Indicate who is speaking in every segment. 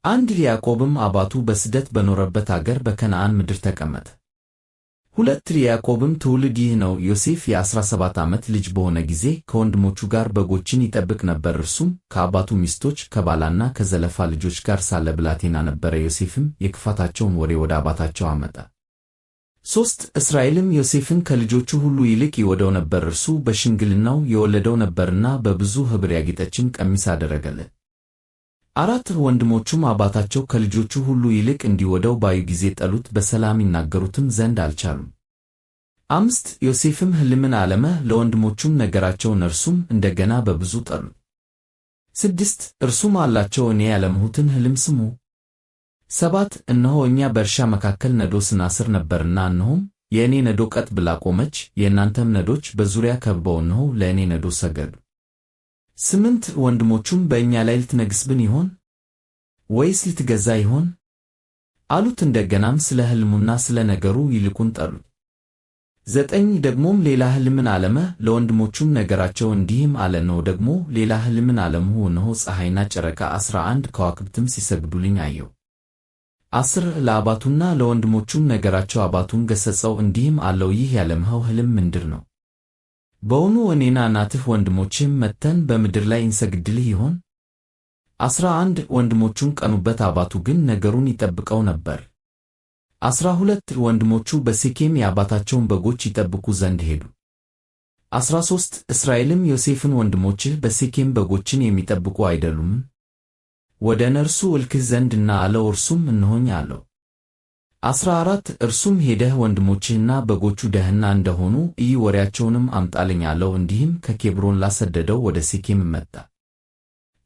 Speaker 1: 1 ያዕቆብም አባቱ በስደት በኖረበት አገር በከነዓን ምድር ተቀመጠ። 2 ያዕቆብም ትውልድ ይህ ነው። ዮሴፍ የ17 ዓመት ልጅ በሆነ ጊዜ ከወንድሞቹ ጋር በጎችን ይጠብቅ ነበር። እርሱም ከአባቱ ሚስቶች ከባላና ከዘለፋ ልጆች ጋር ሳለ ብላቴና ነበረ። ዮሴፍም የክፋታቸውን ወሬ ወደ አባታቸው አመጣ። 3 እስራኤልም ዮሴፍን ከልጆቹ ሁሉ ይልቅ ይወደው ነበር፣ እርሱ በሽምግልናው የወለደው ነበርና በብዙ ኅብር ያጌጠችን ቀሚስ አደረገለት። 4 ወንድሞቹም አባታቸው ከልጆቹ ሁሉ ይልቅ እንዲወደው ባዩ ጊዜ ጠሉት፣ በሰላም ይናገሩትም ዘንድ አልቻሉም። 5 ዮሴፍም ሕልምን አለመ፣ ለወንድሞቹም ነገራቸው፣ እነርሱም እንደገና በብዙ ጠሉት። 6 እርሱም አላቸው፣ እኔ ያለምሁትን ሕልም ስሙ። 7 እነሆ እኛ በእርሻ መካከል ነዶ ስናስር ነበርና፣ እነሆም የእኔ ነዶ ቀጥ ብላ ቆመች፣ የእናንተም ነዶች በዙሪያ ከብበው እነሆ ለእኔ ነዶ ሰገዱ። 8 ወንድሞቹም በእኛ ላይ ልትነግሥብን ይሆን ወይስ ልትገዛ ይሆን አሉት። እንደገናም ስለ ሕልሙና ስለ ነገሩ ይልቁን ጠሉት። 9 ደግሞም ሌላ ሕልምን አለመ፣ ለወንድሞቹም ነገራቸው፣ እንዲህም አለ፣ እነሆ ደግሞ ሌላ ሕልምን አለምሁ፣ እነሆ ፀሐይና ጨረቃ 11 ከዋክብትም ሲሰግዱልኝ አየሁ። 10 ለአባቱና ለወንድሞቹም ነገራቸው፣ አባቱን ገሠጸው፣ እንዲህም አለው፣ ይህ ያለምኸው ሕልም ምንድር ነው? በውኑ እኔና እናትህ ወንድሞችህም መጥተን በምድር ላይ እንሰግድልህ ይሆን? 11 ወንድሞቹም ቀኑበት፣ አባቱ ግን ነገሩን ይጠብቀው ነበር። 12 ወንድሞቹ በሴኬም የአባታቸውን በጎች ይጠብቁ ዘንድ ሄዱ። 13 እስራኤልም ዮሴፍን ወንድሞችህ በሴኬም በጎችን የሚጠብቁ አይደሉም? ወደ እነርሱ እልክህ ዘንድና አለው። እርሱም እነሆኝ አለው። 14 እርሱም ሄደህ ወንድሞችህና በጎቹ ደህና እንደሆኑ እይ፣ ወሬያቸውንም አምጣልኝ አለው። እንዲህም ከኬብሮን ላሰደደው ወደ ሴኬም መጣ።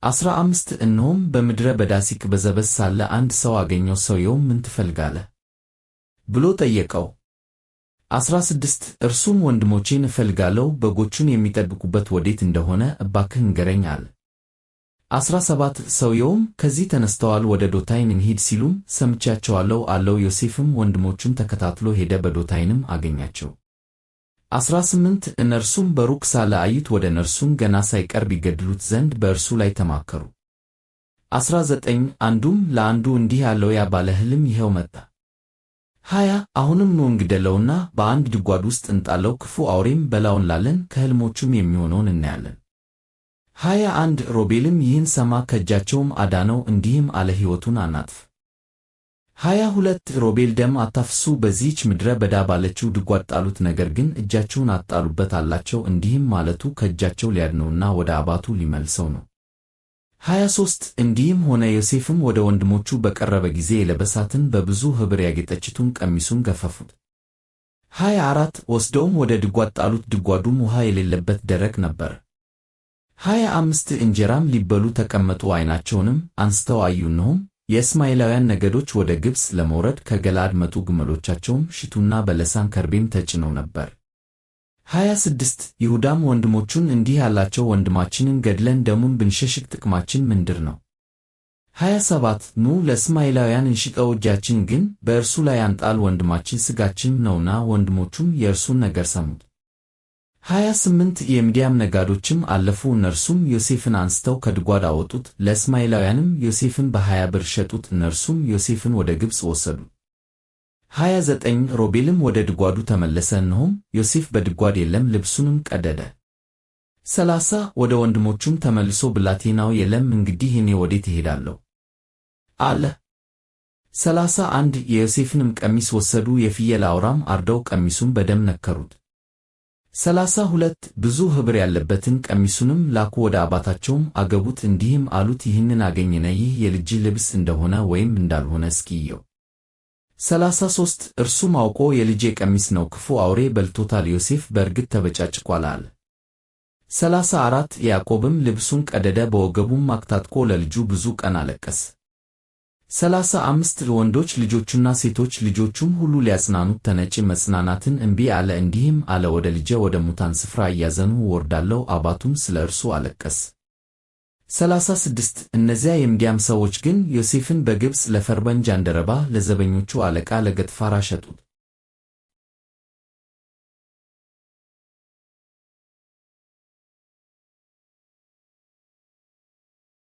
Speaker 1: 15 እነሆም በምድረ በዳ ሲቅበዘበዝ ሳለ አንድ ሰው አገኘው። ሰውየውም ምን ትፈልጋለህ ብሎ ጠየቀው። 16 እርሱም ወንድሞቼን እፈልጋለሁ፣ በጎቹን የሚጠብቁበት ወዴት እንደሆነ እባክህ ንገረኝ አለ። 17 ሰውየውም ከዚህ ተነስተዋል፣ ወደ ዶታይን እንሂድ ሲሉም ሰምቻቸዋለሁ አለው። ዮሴፍም ወንድሞቹን ተከታትሎ ሄደ፣ በዶታይንም አገኛቸው። 18 እነርሱም በሩቅ ሳለ አዩት፣ ወደ እነርሱም ገና ሳይቀርብ ይገድሉት ዘንድ በእርሱ ላይ ተማከሩ። 19 አንዱም ለአንዱ እንዲህ አለው፣ ያ ባለ ሕልም ይኸው መጣ። 20 አሁንም ኑ እንግደለውና በአንድ ጉድጓድ ውስጥ እንጣለው፣ ክፉ አውሬም በላዩ እንላለን፣ ከሕልሞቹም የሚሆነውን እናያለን። 21 ሮቤልም ይህን ሰማ፣ ከእጃቸውም አዳነው፣ እንዲህም አለ፣ ሕይወቱን አናጥፍ። 22 ሮቤል ደም አታፍሱ፣ በዚህች ምድረ በዳ ባለችው ጉድጓድ ጣሉት፣ ነገር ግን እጃችሁን አትጣሉበት አላቸው። እንዲህም ማለቱ ከእጃቸው ሊያድነውና ወደ አባቱ ሊመልሰው ነው። 23 እንዲህም ሆነ፣ ዮሴፍም ወደ ወንድሞቹ በቀረበ ጊዜ የለበሳትን በብዙ ኅብር ያጌጠችቱን ቀሚሱን ገፈፉት። 24 ወስደውም ወደ ጉድጓድ ጣሉት፣ ጉድጓዱም ውሃ የሌለበት ደረቅ ነበር። 25 እንጀራም ሊበሉ ተቀመጡ፣ ዓይናቸውንም አንስተው አዩ፣ እነሆም የእስማኤላውያን ነገዶች ወደ ግብፅ ለመውረድ ከገለዓድ መጡ፣ ግመሎቻቸውም ሽቱና በለሳን ከርቤም ተጭነው ነበር። 26 ይሁዳም ወንድሞቹን እንዲህ አላቸው፣ ወንድማችንን ገድለን ደሙን ብንሸሽግ ጥቅማችን ምንድር ነው? 27 ኑ ለእስማኤላውያን እንሽጠው፣ እጃችን ግን በእርሱ ላይ አንጣል፣ ወንድማችን ሥጋችን ነውና። ወንድሞቹም የእርሱን ነገር ሰሙት። 28 የምድያም ነጋዶችም አለፉ፣ እነርሱም ዮሴፍን አንስተው ከጉድጓድ አወጡት፣ ለእስማኤላውያንም ዮሴፍን በ20 ብር ሸጡት፣ እነርሱም ዮሴፍን ወደ ግብፅ ወሰዱ። 29 ሮቤልም ወደ ጉድጓዱ ተመለሰ፣ እነሆም ዮሴፍ በጉድጓድ የለም፣ ልብሱንም ቀደደ። 30 ወደ ወንድሞቹም ተመልሶ ብላቴናው የለም፣ እንግዲህ እኔ ወዴት እሄዳለሁ አለ። 31 የዮሴፍንም ቀሚስ ወሰዱ፣ የፍየል አውራም አርደው ቀሚሱን በደም ነከሩት። 32 ብዙ ኅብር ያለበትን ቀሚሱንም ላኩ፣ ወደ አባታቸውም አገቡት፣ እንዲህም አሉት፣ ይህንን አገኘነ፣ ይህ የልጅህ ልብስ እንደሆነ ወይም እንዳልሆነ እስኪ እየው። 33 እርሱም አውቆ የልጄ ቀሚስ ነው፣ ክፉ አውሬ በልቶታል፣ ዮሴፍ በእርግጥ ተበጫጭቋል አለ። 34 ያዕቆብም ልብሱን ቀደደ፣ በወገቡም ማቅ ታጥቆ ለልጁ ብዙ ቀን አለቀሰ። 35 ወንዶች ልጆቹና ሴቶች ልጆቹም ሁሉ ሊያጽናኑት ተነጭ፣ መጽናናትን እምቢ አለ። እንዲህም አለ፣ ወደ ልጄ ወደ ሙታን ስፍራ እያዘንሁ ወርዳለሁ። አባቱም ስለ እርሱ አለቀሰ። 36 እነዚያ የምድያም ሰዎች ግን ዮሴፍን በግብፅ ለፈርዖን ጃንደረባ ለዘበኞቹ አለቃ ለገጥፋራ ሸጡት።